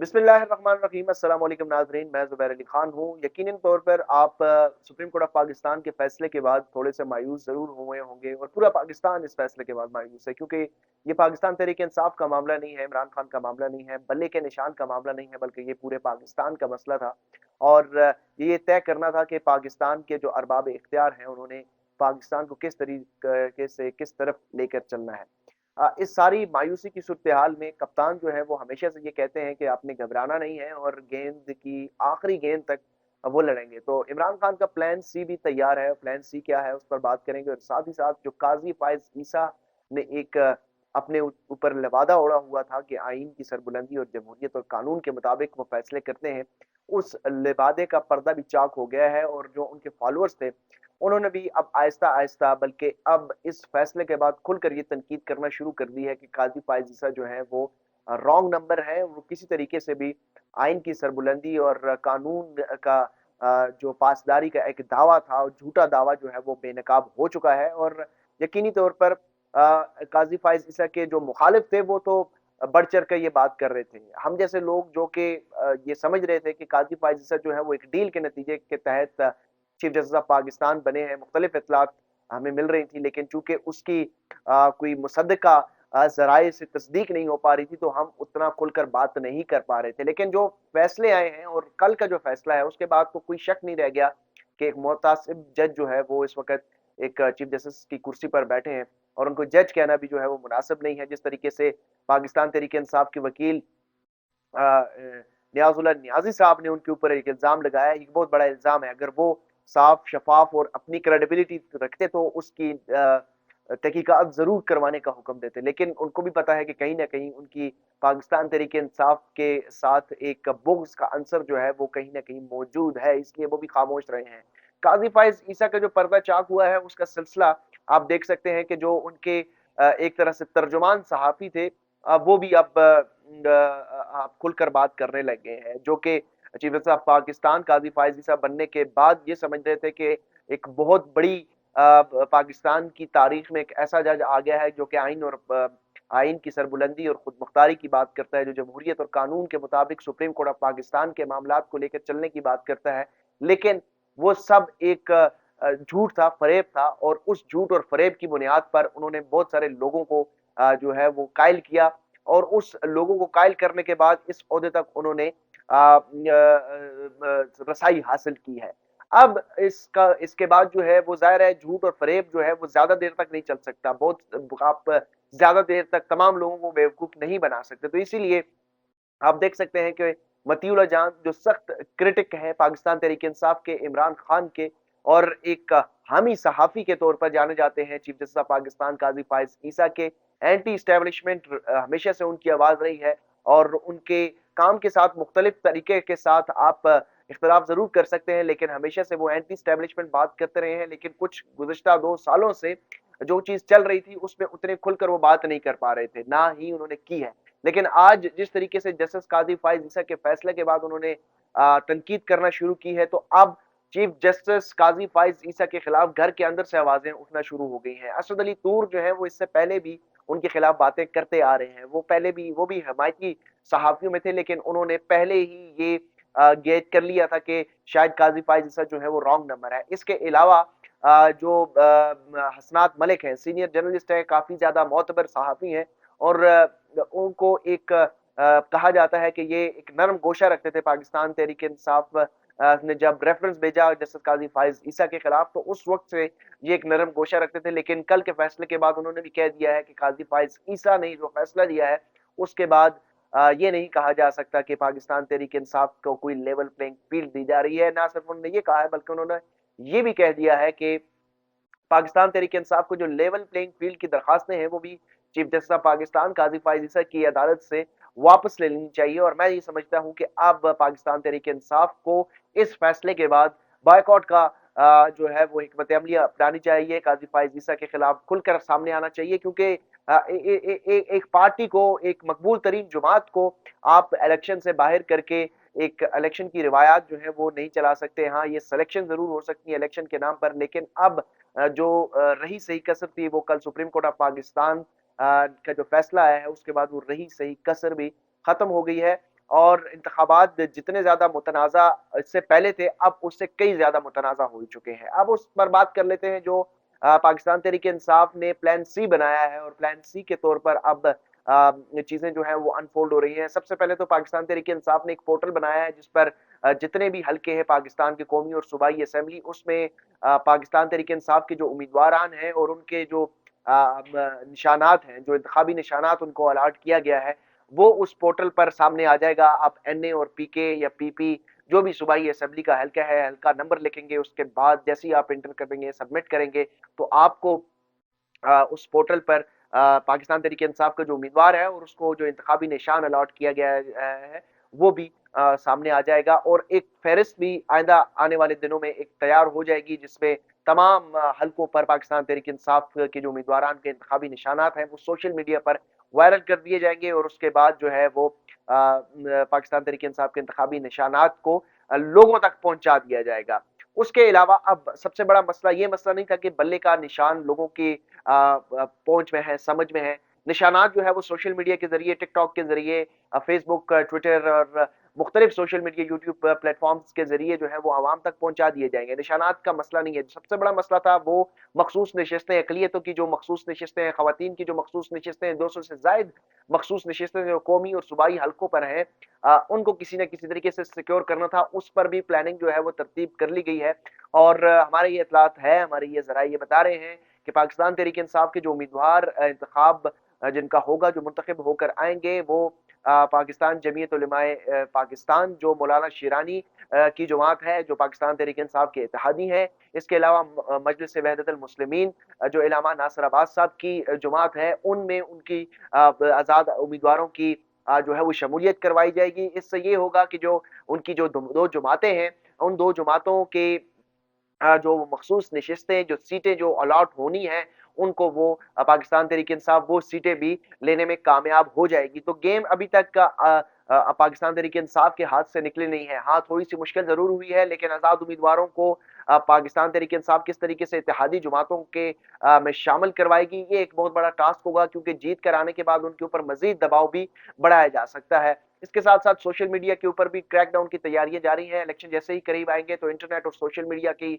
बिस्मिल्लाहिर्रहमानिर्रहीम। अस्सलाम वालेकुम नाज़रीन, मैं ज़ुबैर अली खान हूँ। यकीनन तौर पर आप सुप्रीम कोर्ट ऑफ पाकिस्तान के फैसले के बाद थोड़े से मायूस ज़रूर हुए होंगे और पूरा पाकिस्तान इस फैसले के बाद मायूस है, क्योंकि ये पाकिस्तान तहरीक इंसाफ का मामला नहीं है, इमरान खान का मामला नहीं है, बल्ले के निशान का मामला नहीं है, बल्कि ये पूरे पाकिस्तान का मसला था। और ये तय करना था कि पाकिस्तान के जो अरबाब इख्तियार हैं उन्होंने पाकिस्तान को किस तरीके से किस तरफ लेकर चलना है। इस सारी मायूसी की सूरत-ए-हाल में कप्तान जो है वो हमेशा से ये कहते हैं कि आपने घबराना नहीं है और गेंद की आखिरी गेंद तक वो लड़ेंगे। तो इमरान खान का प्लान सी भी तैयार है। प्लान सी क्या है उस पर बात करेंगे, और साथ ही साथ जो काज़ी फ़ाइज़ ईसा ने एक अपने ऊपर लवादा ओढ़ा हुआ था कि आईन की सरबुलंदी और जमहूरियत और कानून के मुताबिक वो फैसले करते हैं, उस लिबादे का पर्दा भी चाक हो गया है। और जो उनके फॉलोअर्स थे उन्होंने भी अब आहिस्ता-आहिस्ता, बल्कि अब इस फैसले के बाद खुलकर ये तनकीद करना शुरू कर दी है कि काज़ी फ़ाइज़ ईसा जो है वो रॉन्ग नंबर है। वो किसी तरीके से भी आइन की सरबुलंदी और कानून का जो पासदारी का एक दावा था, झूठा दावा जो है वो बेनकाब हो चुका है। और यकीनी तौर पर काज़ी फ़ाइज़ ईसा के जो मुखालिफ थे वो तो बढ़-चढ़ कर ये बात कर रहे थे। हम जैसे लोग जो कि ये समझ रहे थे कि काज़ी फ़ाइज़ ईसा जो है वो एक डील के नतीजे के तहत चीफ जस्टिस ऑफ पाकिस्तान बने हैं, मुख्तलिफ इत्तलात हमें मिल रही थी, लेकिन चूंकि उसकी कोई मुसद्दका ज़राए से तस्दीक नहीं हो पा रही थी, तो हम उतना खुलकर बात नहीं कर पा रहे थे। लेकिन जो फैसले आए हैं और कल का जो फैसला है उसके बाद तो कोई शक नहीं रह गया कि एक मुतासिब जज जो है वो इस वक्त एक चीफ जस्टिस की कुर्सी पर बैठे हैं, और उनको जज कहना भी जो है वो मुनासिब नहीं है। जिस तरीके से पाकिस्तान तहरीक इंसाफ के वकील नियाज़ुल्लाह नियाज़ी साहब ने उनके ऊपर एक इल्ज़ाम लगाया, ये बहुत बड़ा इल्ज़ाम है। अगर वो साफ, शफ़ाफ और अपनी क्रेडिबिलिटी रखते तो उसकी तहकीकात ज़रूर करवाने का हुक्म देते। लेकिन उनको भी पता है कि कहीं न कहीं उनकी पाकिस्तान तहरीक इंसाफ के साथ एक बुग़्ज़ का अंसर जो है वो कहीं न कहीं मौजूद है, इसलिए वो भी खामोश रहे हैं। काज़ी फ़ाइज़ ईसा का जो पर्दा चाक हुआ है उसका सिलसिला आप देख सकते हैं कि जो उनके एक तरह से तर्जुमान सहाफ़ी थे, वो भी अब आप खुलकर बात करने लग गए हैं, जो कि chief justice of Pakistan Qazi Faiz ईसा बनने के बाद ये समझ रहे थे कि एक बहुत बड़ी पाकिस्तान की तारीख में एक ऐसा जज आ गया है जो कि आइन और आइन की सरबुलंदी और खुद मुख्तारी की बात करता है, जो जमहूरियत और कानून के मुताबिक सुप्रीम कोर्ट ऑफ पाकिस्तान के मामलात को लेकर चलने की बात करता है। लेकिन वो सब एक झूठ था, फ़रेब था, और उस झूठ और फ़रेब की बुनियाद पर उन्होंने बहुत सारे लोगों को जो है वो कायल किया, और उस लोगों को कायल करने के बाद इस ओहदे तक उन्होंने रसाई हासिल की है। अब इसके बाद जो है वो ज़ाहिर है झूठ और फ़रेब जो है वो ज़्यादा देर तक नहीं चल सकता। बहुत आप ज़्यादा देर तक तमाम लोगों को बेवकूफ़ नहीं बना सकते। तो इसीलिए आप देख सकते हैं कि मतीउल्लाह जान जो सख्त क्रिटिक हैं पाकिस्तान तहरीक इंसाफ के, इमरान खान के, और एक हामी सहाफ़ी के तौर पर जाने जाते हैं, chief justice of Pakistan Qazi Faiz ईसा के। एंटी एस्टेब्लिशमेंट हमेशा से उनकी आवाज़ रही है, और उनके काम के साथ मुख्तलिफ तरीके के साथ आप इख्तिलाफ ज़रूर कर सकते हैं, लेकिन हमेशा से वो एंटी एस्टेब्लिशमेंट बात करते रहे हैं। लेकिन कुछ गुज़िश्ता 2 सालों से जो चीज़ चल रही थी उसमें उतने खुलकर वो बात नहीं कर पा रहे थे, ना ही उन्होंने की है। लेकिन आज जिस तरीके से जस्टिस काज़ी फ़ाइज़ ईसा के फैसले के बाद उन्होंने तनकीद करना शुरू की है, तो अब चीफ जस्टिस काज़ी फ़ाइज़ ईसा के खिलाफ घर के अंदर से आवाज़ें उठना शुरू हो गई हैं। असद अली तूर जो है वो इससे पहले भी उनके खिलाफ बातें करते आ रहे हैं। वो भी हमायती सहाफ़ियों में थे, लेकिन उन्होंने पहले ही ये गेज कर लिया था कि शायद काज़ी फ़ाइज़ ईसा जो है वो रॉन्ग नंबर है। इसके अलावा जो हसनात मलिक हैं, सीनियर जर्नलिस्ट हैं, काफ़ी ज़्यादा मोतबर सहाफ़ी हैं, और उनको एक कहा जाता है कि ये एक नरम गोशा रखते थे पाकिस्तान तहरीक इंसाफ ने जब रेफरेंस भेजा जस्टिस काज़ी फ़ाइज़ ईसा के खिलाफ, तो उस वक्त से ये एक नरम गोशा रखते थे। लेकिन कल के फैसले के बाद उन्होंने भी कह दिया है कि काज़ी फ़ाइज़ ईसा ने जो फैसला दिया है उसके बाद ये नहीं कहा जा सकता कि पाकिस्तान तहरीक इंसाफ को कोई लेवल प्लेइंग फील्ड दी जा रही है। ना सिर्फ उन्होंने ये कहा है, बल्कि उन्होंने ये भी कह दिया है कि पाकिस्तान तहरीक इंसाफ को जो लेवल प्लेइंग फील्ड की दरखास्तें हैं वो भी चीफ जस्टिस ऑफ पाकिस्तान काजी फ़ाइज़ ईसा की अदालत से वापस ले लेनी चाहिए। और मैं ये समझता हूं कि अब पाकिस्तान तहरीक इंसाफ को इस फैसले के बाद बायकॉट का जो है वो हिकमत अमली अपनानी चाहिए। काजी फ़ाइज़ ईसा के खिलाफ खुलकर सामने आना चाहिए, क्योंकि एक पार्टी को, एक मकबूल तरीन जमात को आप इलेक्शन से बाहर करके एक इलेक्शन की रिवायात जो है वो नहीं चला सकते। हाँ, ये सिलेक्शन जरूर हो सकती है इलेक्शन के नाम पर, लेकिन अब जो रही सही कसर थी वो कल सुप्रीम कोर्ट ऑफ पाकिस्तान का जो फैसला आया है उसके बाद वो रही सही कसर भी खत्म हो गई है। اور انتخابات جتنے زیادہ متنازع اس سے پہلے تھے اب اس سے کئی زیادہ متنازع ہو چکے ہیں. اب اس پر بات کر لیتے ہیں جو پاکستان تحریک انصاف نے پلان سی بنایا ہے اور پلان سی کے طور پر اب چیزیں جو ہیں وہ انفولڈ ہو رہی ہیں. سب سے پہلے تو پاکستان تحریک انصاف نے ایک پورٹل بنایا ہے جس پر جتنے بھی حلقے ہیں پاکستان کے قومی اور صوبائی اسمبلی اس میں پاکستان تحریک انصاف کے جو امیدواران ہیں اور ان کے جو نشانات ہیں جو انتخابی نشانات ان کو الاٹ کیا گیا ہے وہ اس پورٹل پر سامنے آ جائے گا. آپ این اے اور پی کے یا پی پی جو بھی صوبائی اسمبلی کا حلقہ ہے حلقہ نمبر لکھیں گے, اس کے بعد جیسے ہی آپ انٹر کریں گے سبمٹ کریں گے تو آپ کو اس پورٹل پر پاکستان تحریک انصاف کا جو امیدوار ہے اور اس کو جو انتخابی نشان الاٹ کیا گیا ہے وہ بھی سامنے آ جائے گا, اور ایک فہرست بھی آئندہ آنے والے دنوں میں ایک تیار ہو جائے گی جس میں تمام حلقوں پر پاکستان تحریک انصاف کے جو امیدواران کے انتخابی نشانات ہیں وہ سوشل میڈیا پر وائرل کر دیے جائیں گے, اور اس کے بعد جو ہے وہ پاکستان تحریک انصاف کے انتخابی نشانات کو لوگوں تک پہنچا دیا جائے گا. اس کے علاوہ اب سب سے بڑا مسئلہ یہ مسئلہ نہیں تھا کہ بلے کا نشان لوگوں کی پہنچ میں ہے, سمجھ میں ہے. نشانات جو ہے وہ سوشل میڈیا کے ذریعے, ٹک ٹاک کے ذریعے, فیس بک, ٹویٹر اور مختلف social media YouTube platforms کے ذریعے جو ہے وہ عوام تک پہنچا دیے جائیں گے. نشانات کا مسئلہ نہیں ہے. سب سے بڑا مسئلہ تھا وہ مخصوص نشستیں, اقلیتوں کی جو مخصوص نشستیں ہیں, خواتین کی جو مخصوص نشستیں ہیں, 200 سے زائد مخصوص نشستیں جو قومی اور صوبائی حلقوں پر ہیں ان کو کسی نہ کسی طریقے سے سیکیور کرنا تھا. اس پر بھی پلاننگ جو ہے وہ ترتیب کر لی گئی ہے, اور ہمارے یہ اطلاعات ہے, ہمارے یہ ذرائع یہ بتا رہے ہیں کہ پاکستان تحریک انصاف کے جو امیدوار انتخاب جن کا ہوگا, جو منتخب ہو کر آئیں گے, وہ پاکستان جمعیت علماء پاکستان جو مولانا شیرانی کی جماعت ہے جو پاکستان تحریک انصاف کے اتحادی ہیں, اس کے علاوہ مجلس وحدت المسلمین جو علامہ ناصر عباس صاحب کی جماعت ہے, ان میں ان کی آزاد امیدواروں کی جو ہے وہ شمولیت کروائی جائے گی. اس سے یہ ہوگا کہ جو ان کی جو دو جماعتیں ہیں ان دو جماعتوں کے جو مخصوص نشستیں جو سیٹیں جو الاٹ ہونی ہیں ان کو وہ پاکستان تحریک انصاف وہ سیٹیں بھی لینے میں کامیاب ہو جائے گی. تو گیم ابھی تک پاکستان تحریک انصاف کے ہاتھ سے نکلے نہیں ہے. ہاں تھوڑی سی مشکل ضرور ہوئی ہے لیکن آزاد امیدواروں کو پاکستان تحریک انصاف کس طریقے سے اتحادی جماعتوں کے میں شامل کروائے گی یہ ایک بہت بڑا ٹاسک ہوگا, کیونکہ جیت کر آنے کے بعد ان کے اوپر مزید دباؤ بھی بڑھایا جا سکتا ہے. اس کے ساتھ ساتھ سوشل میڈیا کے اوپر بھی کریک ڈاؤن کی تیاریاں جاری ہیں. الیکشن جیسے ہی قریب آئیں گے تو انٹرنیٹ اور سوشل میڈیا کی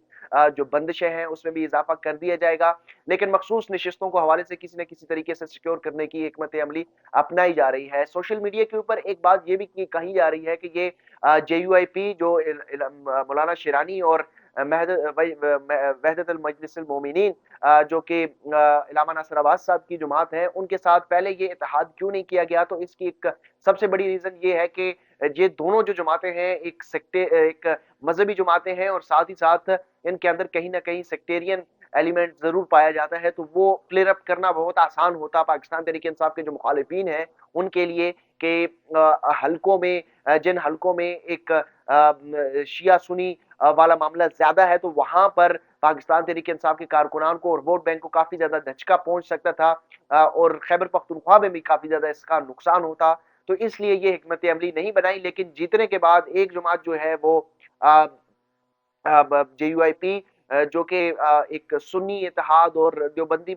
جو بندشیں ہیں اس میں بھی اضافہ کر دیا جائے گا, لیکن مخصوص نشستوں کو حوالے سے کسی نہ کسی طریقے سے سیکیور کرنے کی حکمت عملی اپنائی جا رہی ہے. سوشل میڈیا کے اوپر ایک بات یہ بھی کہی جا رہی ہے کہ یہ جے یو آئی پی جو مولانا شیرانی اور وحدت المجلس المومنین جو کہ علامہ ناصر عباس صاحب کی جماعت ہے ان کے ساتھ پہلے یہ اتحاد کیوں نہیں کیا گیا, تو اس کی ایک سب سے بڑی ریزن یہ ہے کہ یہ دونوں جو جماعتیں ہیں ایک مذہبی جماعتیں ہیں اور ساتھ ہی ساتھ ان کے اندر کہیں نہ کہیں سیکٹیرین ایلیمنٹ ضرور پایا جاتا ہے, تو وہ کلیئر اپ کرنا بہت آسان ہوتا پاکستان تحریک انصاف کے جو مخالفین ہیں ان کے لیے کہ حلقوں میں جن حلقوں میں ایک شیعہ سنی والا معاملہ زیادہ ہے تو وہاں پر پاکستان تحریک انصاف کے کارکنان کو اور ووٹ بینک کو کافی زیادہ دھچکا پہنچ سکتا تھا اور خیبر پختونخوا میں بھی کافی زیادہ اس کا نقصان ہوتا. تو اس لیے یہ حکمت عملی نہیں بنائی, لیکن جیتنے کے بعد ایک جماعت جو ہے وہ جے یو آئی پی جو کہ ایک سنی اتحاد اور دیوبندی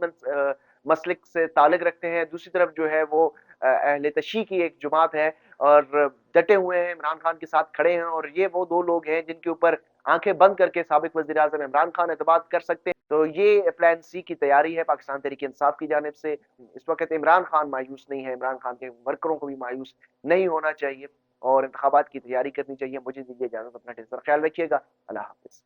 مسلک سے تعلق رکھتے ہیں, دوسری طرف جو ہے وہ اہل تشیع کی ایک جماعت ہے اور ڈٹے ہوئے ہیں عمران خان کے ساتھ کھڑے ہیں, اور یہ وہ دو لوگ ہیں جن کے اوپر آنکھیں بند کر کے سابق وزیر اعظم عمران خان اعتماد کر سکتے ہیں. تو یہ پلان سی کی تیاری ہے پاکستان تحریک انصاف کی جانب سے. اس وقت عمران خان مایوس نہیں ہے, عمران خان کے ورکروں کو بھی مایوس نہیں ہونا چاہیے اور انتخابات کی تیاری کرنی چاہیے. مجھے دیجیے اجازت, اپنا ڈھیر سارا خیال رکھیے گا. اللہ حافظ.